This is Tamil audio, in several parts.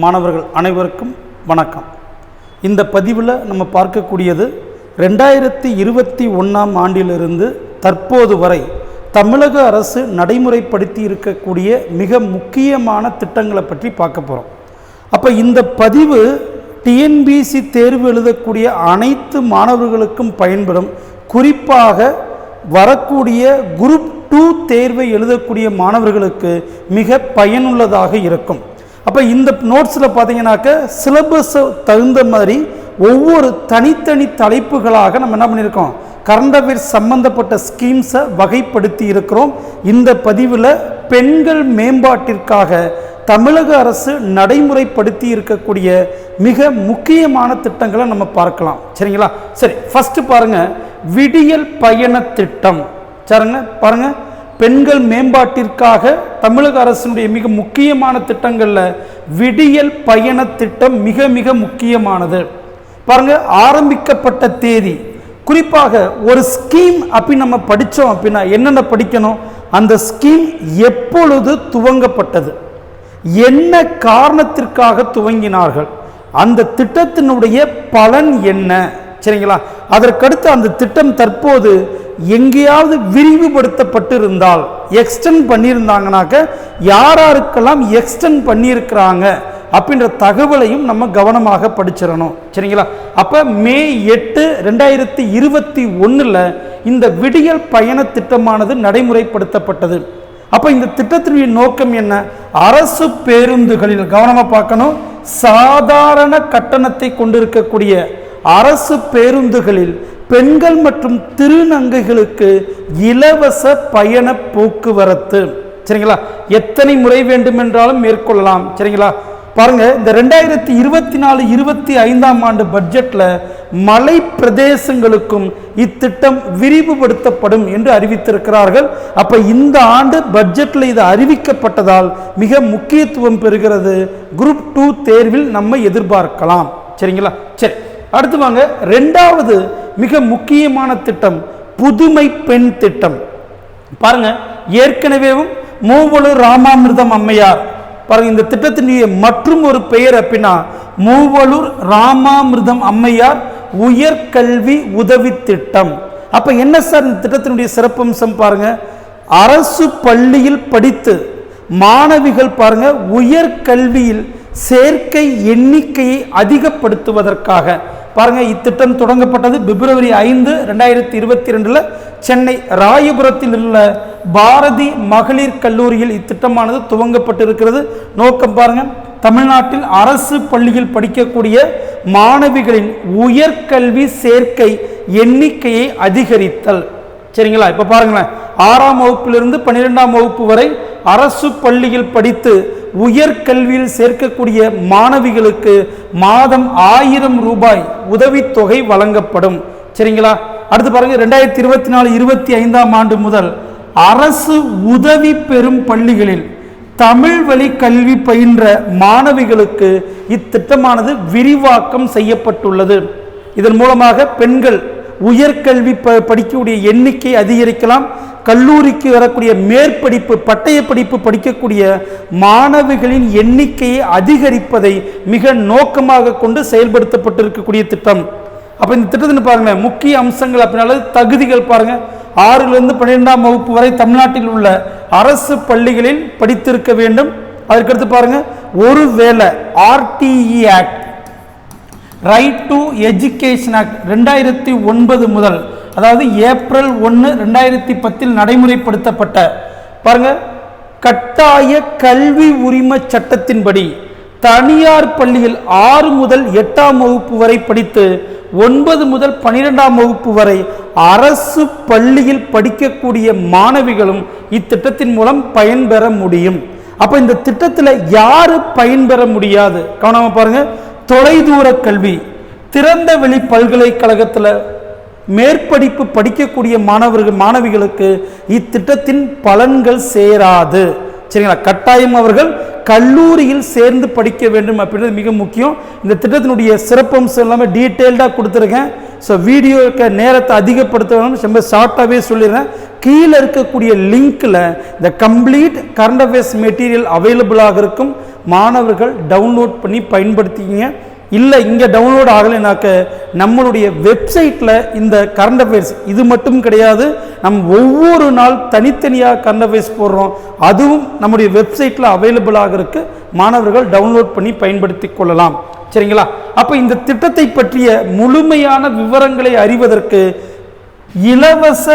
மாணவர்கள் அனைவருக்கும் வணக்கம். இந்த பதிவில் நம்ம பார்க்கக்கூடியது 2021ஆம் ஆண்டிலிருந்து தற்போது வரை தமிழக அரசு நடைமுறைப்படுத்தி இருக்கக்கூடிய மிக முக்கியமான திட்டங்களை பற்றி பார்க்க போகிறோம். அப்போ இந்த பதிவு டிஎன்பிஎஸ்சி தேர்வு எழுதக்கூடிய அனைத்து மாணவர்களுக்கும் பயன்படும். குறிப்பாக வரக்கூடிய குரூப் 2 தேர்வை எழுதக்கூடிய மாணவர்களுக்கு மிக பயனுள்ளதாக இருக்கும். அப்போ இந்த நோட்ஸில் பார்த்தீங்கன்னாக்க சிலபஸ் தகுந்த மாதிரி ஒவ்வொரு தனித்தனி தலைப்புகளாக நம்ம என்ன பண்ணியிருக்கோம், கரண்ட் அஃபேர்ஸ் சம்பந்தப்பட்ட ஸ்கீம்ஸை வகைப்படுத்தி இருக்கிறோம். இந்த பதிவில் பெண்கள் மேம்பாட்டிற்காக தமிழக அரசு நடைமுறைப்படுத்தி இருக்கக்கூடிய மிக முக்கியமான திட்டங்களை நம்ம பார்க்கலாம். சரிங்களா? சரி, ஃபஸ்ட்டு பாருங்கள், விடியல் பயண திட்டம். சரிங்க, பாருங்கள், பெண்கள் மேம்பாட்டிற்காக தமிழக அரசினுடைய மிக முக்கியமான திட்டங்களில் விடியல் பயண திட்டம் மிக மிக முக்கியமானது. பாருங்க, ஆரம்பிக்கப்பட்ட தேதி, குறிப்பாக ஒரு ஸ்கீம் அப்படி நம்ம படித்தோம் அப்படின்னா என்னென்ன படிக்கணும், அந்த ஸ்கீம் எப்பொழுது துவங்கப்பட்டது, என்ன காரணத்திற்காக துவங்கினார்கள், அந்த திட்டத்தினுடைய பலன் என்ன. சரிங்களா? அதற்கடுத்து அந்த திட்டம் தற்போது எங்கேயாவது விரிவுபடுத்தப்பட்டு இருந்தால், எக்ஸ்டெண்ட் பண்ணியிருந்தாங்கனாக்க யாராருக்கெல்லாம் எக்ஸ்டெண்ட் பண்ணியிருக்கிறாங்க அப்படின்ற தகவலையும் நம்ம கவனமாக படிச்சிடணும். சரிங்களா? அப்போ மே 8, 2021 இந்த விடியல் பயண திட்டமானது நடைமுறைப்படுத்தப்பட்டது. அப்போ இந்த திட்டத்தினுடைய நோக்கம் என்ன, அரசு பேருந்துகளில் கவனமாக பார்க்கணும், சாதாரண கட்டணத்தை கொண்டிருக்கக்கூடிய அரசு பேருந்துகளில் பெண்கள் மற்றும் திருநங்கைகளுக்கு இலவச பயண போக்குவரத்து. சரிங்களா? எத்தனை முறை வேண்டுமென்றாலும் மேற்கொள்ளலாம். சரிங்களா? பாருங்க, இந்த 2024-25ஆம் ஆண்டு பட்ஜெட்ல மலை பிரதேசங்களுக்கும் இத்திட்டம் விரிவுபடுத்தப்படும் என்று அறிவித்திருக்கிறார்கள். அப்ப இந்த ஆண்டு பட்ஜெட்ல இது அறிவிக்கப்பட்டதால் மிக முக்கியத்துவம் பெறுகிறது. குரூப் 2 தேர்வில் நம்ம எதிர்பார்க்கலாம். சரிங்களா? சரி, அடுத்து வாங்க, இரண்டாவது மிக முக்கியமான திட்டம் புதுமை பெண் திட்டம். பாருங்க, ஏற்கனவே மூவலூர் ராமாமிர்தம் அம்மையார், பாருங்க, இந்த திட்டத்தினுடைய மற்றும் ஒரு பெயர் அப்படின்னா மூவலூர் ராமாமிர்தம் அம்மையார் உயர்கல்வி உதவி திட்டம். அப்ப என்ன சார் இந்த திட்டத்தினுடைய சிறப்பம்சம் பாருங்க, அரசு பள்ளியில் படித்து மாணவிகள் பாருங்க உயர்கல்வியில் சேர்க்கை எண்ணிக்கையை அதிகப்படுத்துவதற்காக பாருங்க இத்திட்டம் தொடங்கப்பட்டது. பிப்ரவரி 5, 2022 சென்னை ராயபுரத்தில் உள்ள பாரதி மகளிர் கல்லூரியில் இத்திட்டமானது துவங்கப்பட்டிருக்கிறது. நோக்கம் பாருங்க, தமிழ்நாட்டில் அரசு பள்ளியில் படிக்கக்கூடிய மாணவிகளின் உயர்கல்வி சேர்க்கை எண்ணிக்கையை அதிகரித்தல். சரிங்களா? இப்ப பாருங்களேன், 6ஆம் வகுப்பிலிருந்து 12ஆம் வகுப்பு வரை அரசு பள்ளியில் படித்து உயர்கல்வியில் சேர்க்கக்கூடிய மாணவிகளுக்கு மாதம் 1000 ரூபாய் உதவித்தொகை வழங்கப்படும். சரிங்களா? அடுத்து பாருங்க, 2024-25ஆம் ஆண்டு முதல் அரசு உதவி பெறும் பள்ளிகளில் தமிழ் வழி கல்வி பயின்ற மாணவிகளுக்கு இத்திட்டமானது விரிவாக்கம் செய்யப்பட்டுள்ளது. இதன் மூலமாக பெண்கள் உயர்கல்வி படிக்கக்கூடிய எண்ணிக்கை அதிகரிக்கலாம். கல்லூரிக்கு வரக்கூடிய மேற்படிப்பு பட்டய படிப்பு படிக்கக்கூடிய மாணவிகளின் எண்ணிக்கையை அதிகரிப்பதை மிக நோக்கமாக கொண்டு செயல்படுத்தப்பட்டிருக்கக்கூடிய திட்டம். அப்போ இந்த திட்டத்தின் பாருங்க முக்கிய அம்சங்கள் அப்படின்னால தகுதிகள் பாருங்க, 6லிருந்து 12ஆம் வகுப்பு வரை தமிழ்நாட்டில் உள்ள அரசு பள்ளிகளில் படித்திருக்க வேண்டும். அதற்கடுத்து பாருங்க, ஒருவேளை RTE act, right to education act 2009 முதல், அதாவது ஏப்ரல் 1, 2010 நடைமுறைப்படுத்தப்பட்ட பாருங்க கட்டாய கல்வி உரிமை சட்டத்தின்படி தனியார் பள்ளியில் 6 முதல் 8ஆம் வகுப்பு வரை படித்து 9 முதல் 12ஆம் வகுப்பு வரை அரசு பள்ளியில் படிக்கக்கூடிய மாணவிகளும் இத்திட்டத்தின் மூலம் பயன்பெற முடியும். அப்ப இந்த திட்டத்தில் யாரு பயன்பெற முடியாது, கவனமா பாருங்க, தொலைதூர கல்வி, திறந்த வெளி பல்கலைக்கழகத்தில் மேற்படிப்பு படிக்கக்கூடிய மாணவிகளுக்கு இத்திட்டத்தின் பலன்கள் சேராது. சரிங்களா? கட்டாயம் அவர்கள் கல்லூரியில் சேர்ந்து படிக்க வேண்டும் அப்படின்றது மிக முக்கியம். இந்த திட்டத்தினுடைய சிறப்பம்சம் எல்லாமே டீட்டெயில்டாக கொடுத்துருக்கேன். ஸோ வீடியோக்கு நேரத்தை அதிகப்படுத்த வேணும், ரொம்ப ஷார்ட்டாகவே சொல்லிடுறேன். கீழே இருக்கக்கூடிய லிங்க்கில் இந்த கம்ப்ளீட் கரண்ட் அஃபேர்ஸ் மெட்டீரியல் அவைலபிளாக இருக்கும். மாணவர்கள் டவுன்லோட் பண்ணி பயன்படுத்திக்கிங்க. இல்லை இங்கே டவுன்லோட் ஆகலைனாக்க நம்மளுடைய வெப்சைட்டில் இந்த கரண்ட் அஃபேர்ஸ் இது மட்டும் கிடையாது, ஒவ்வொரு நாள் தனித்தனியாக கரண்ட் அஃபேர்ஸ் போடுறோம். அதுவும் நம்முடைய வெப்சைட்டில் அவைலபிளாக இருக்கு. மாணவர்கள் டவுன்லோட் பண்ணி பயன்படுத்தி கொள்ளலாம். சரிங்களா? அப்போ இந்த திட்டத்தை பற்றிய முழுமையான விவரங்களை அறிவதற்கு இலவச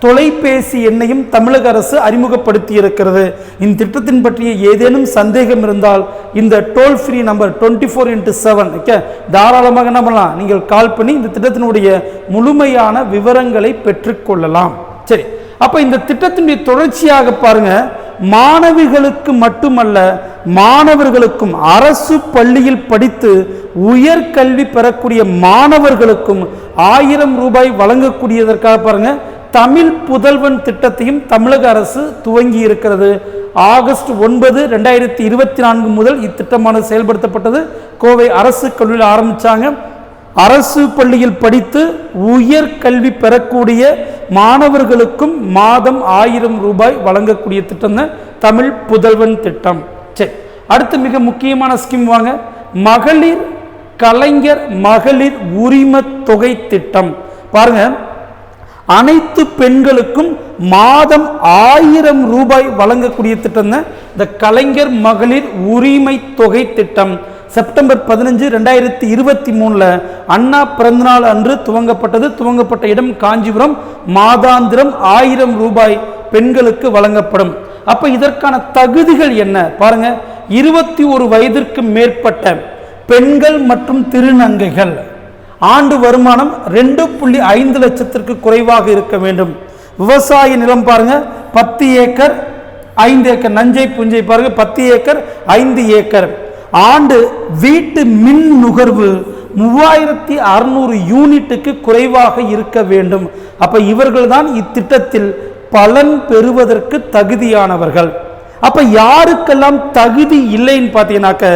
தொலைபேசி எண்ணையும் தமிழக அரசு அறிமுகப்படுத்தி இருக்கிறது. இந்த திட்டத்தின் பற்றிய ஏதேனும் சந்தேகம் இருந்தால் இந்த டோல் ஃப்ரீ நம்பர் 24x7 தாராளமாக என்ன பண்ணலாம், நீங்கள் கால் பண்ணி இந்த திட்டத்தினுடைய முழுமையான விவரங்களை பெற்றுக்கொள்ளலாம். சரி, அப்ப இந்த திட்டத்தினுடைய தொடர்ச்சியாக பாருங்க, மாணவிகளுக்கு மட்டுமல்ல மாணவர்களுக்கும் அரசு பள்ளியில் படித்து உயர்கல்வி பெறக்கூடிய மாணவர்களுக்கும் 1000 ரூபாய் வழங்கக்கூடியதற்காக பாருங்க தமிழ் புதல்வன் திட்டத்தையும் தமிழக அரசு துவங்கி இருக்கிறது. ஆகஸ்ட் 9, 2024 முதல் இத்திட்டமானது செயல்படுத்தப்பட்டது. கோவை அரசு கல்லூரியில் ஆரம்பிச்சாங்க. அரசு பள்ளியில் படித்து உயர்கல்வி பெறக்கூடிய மாணவர்களுக்கும் மாதம் 1000 ரூபாய் வழங்கக்கூடிய திட்டம் தான் தமிழ் புதல்வன் திட்டம். சரி, அடுத்து மிக முக்கியமான ஸ்கீம் வாங்க, மகளிர் கலைஞர் மகளிர் உரிமை தொகை திட்டம். பாருங்க, அனைத்து பெண்களுக்கும் மாதம் 1000 ரூபாய் வழங்கக்கூடிய திட்டம் தான் இந்த கலைஞர் மகளிர் உரிமை தொகை திட்டம். செப்டம்பர் 15, 2023 அண்ணா பிறந்தநாள் அன்று துவங்கப்பட்டது. துவங்கப்பட்ட இடம் காஞ்சிபுரம். மாதாந்திரம் 1000 ரூபாய் பெண்களுக்கு வழங்கப்படும். அப்ப இதற்கான தகுதிகள் என்ன பாருங்க, 21 வயதிற்கு மேற்பட்ட பெண்கள் மற்றும் திருநங்கைகள், ஆண்டு வருமானம் 2.5 லட்சத்திற்கு குறைவாக இருக்க வேண்டும். விவசாய நிலம் பாருங்க 10 ஏக்கர் 5 ஏக்கர், நஞ்சை புஞ்சை பாருங்க 10 ஏக்கர் 5 ஏக்கர். ஆண்டு வீட்டு மின் நுகர்வு 3600 யூனிட்டுக்கு குறைவாக இருக்க வேண்டும். அப்ப இவர்கள் தான் இத்திட்டத்தில் பலன் பெறுவதற்கு தகுதியானவர்கள். அப்ப யாருக்கெல்லாம் தகுதி இல்லைன்னு பார்த்தீங்கன்னாக்க,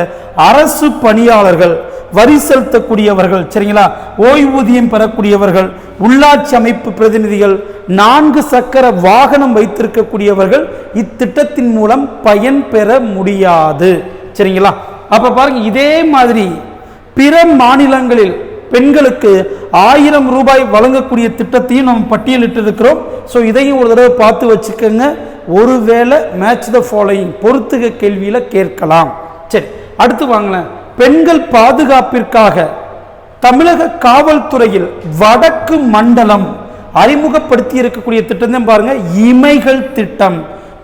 அரசு பணியாளர்கள், வரி செலுத்தக்கூடியவர்கள், சரிங்களா, ஓய்வூதியம் பெறக்கூடியவர்கள், உள்ளாட்சி அமைப்பு பிரதிநிதிகள், 4 சக்கர வாகனம் வைத்திருக்கக்கூடியவர்கள் இத்திட்டத்தின் மூலம் பயன் பெற முடியாது. சரிங்களா? அப்ப பாருங்க, இதே மாதிரி பிற மாநிலங்களில் பெண்களுக்கு 1000 ரூபாய் வழங்கக்கூடிய திட்டத்தையும் நம்ம பட்டியலிட்டு இருக்கிறோம். ஸோ இதையும் ஒரு தடவை பார்த்து வச்சுக்கோங்க. ஒருவேளை மேட்ச் த ஃபாலோயிங் பொறுத்துக கேள்வியில கேட்கலாம். சரி, அடுத்து வாங்களேன், பெண்கள் பாதுகாப்பிற்காக தமிழக காவல்துறையில் வடக்கு மண்டலம் அறிமுகப்படுத்தி இருக்கக்கூடிய திட்டம் தான் பாருங்க, இமைகள் திட்டம்.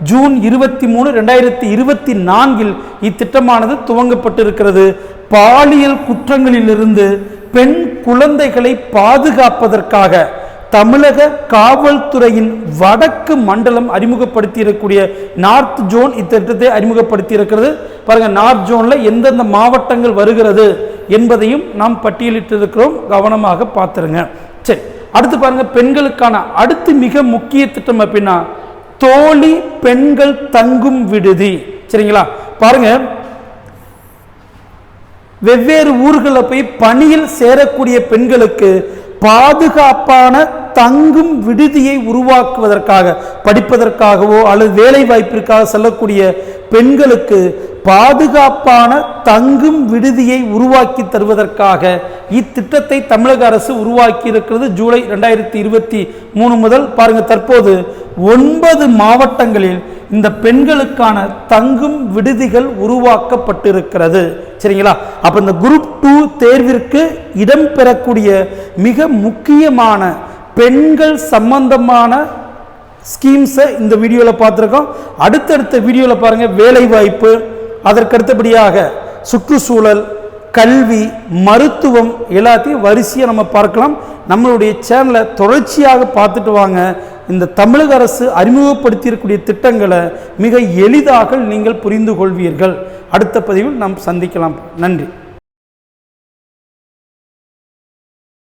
ஜூன் 23, 2024 இத்திட்டமானது துவங்கப்பட்டிருக்கிறது. பாலியல் குற்றங்களிலிருந்து பெண் குழந்தைகளை பாதுகாப்பதற்காக தமிழக காவல்துறையின் வடக்கு மண்டலம் அறிமுகப்படுத்தி இருக்கக்கூடிய நார்த் ஜோன் இத்திட்டத்தை அறிமுகப்படுத்தி இருக்கிறது. பாருங்க, நார்த் ஜோன்ல எந்தெந்த மாவட்டங்கள் வருகிறது என்பதையும் நாம் பட்டியலிட்டு இருக்கிறோம், கவனமாக பார்த்துருங்க. சரி, அடுத்து பாருங்க, பெண்களுக்கான அடுத்து மிக முக்கிய திட்டம் அப்படின்னா தோழி பெண்கள் தங்கும் விடுதி. சரிங்களா? பாருங்க, வெவ்வேறு ஊர்களில் போய் பணியில் சேரக்கூடிய பெண்களுக்கு பாதுகாப்பான தங்கும் விடுதியை உருவாக்குவதற்காக, படிப்பதற்காகவோ அல்லது வேலை வாய்ப்பிற்காக செல்லக்கூடிய பெண்களுக்கு பாதுகாப்பான தங்கும் விடுதியை உருவாக்கி தருவதற்காக இத்திட்டத்தை தமிழக அரசு உருவாக்கி இருக்கிறது. ஜூலை 2023 முதல் பாருங்க, தற்போது 9 மாவட்டங்களில் இந்த பெண்களுக்கான தங்கும் விடுதிகள் உருவாக்கப்பட்டிருக்கிறது. சரிங்களா? அப்ப இந்த குரூப் 2 தேர்விற்கு இடம்பெறக்கூடிய மிக முக்கியமான பெண்கள் சம்பந்தமான ஸ்கீம்ஸை இந்த வீடியோவில் பார்த்துருக்கோம். அடுத்தடுத்த வீடியோவில் பாருங்க, வேலை வாய்ப்பு, அதற்கடுத்தபடியாக சுற்றுச்சூழல், கல்வி, மருத்துவம் எல்லாத்தையும் வரிசையாக நம்ம பார்க்கலாம். நம்மளுடைய சேனலை தொடர்ச்சியாக பார்த்துட்டு வாங்க. இந்த தமிழக அரசு அறிமுகப்படுத்தியிருக்கக்கூடிய திட்டங்களை மிக எளிதாக நீங்கள் புரிந்து கொள்வீர்கள். அடுத்த பதிவில் நாம் சந்திக்கலாம். நன்றி.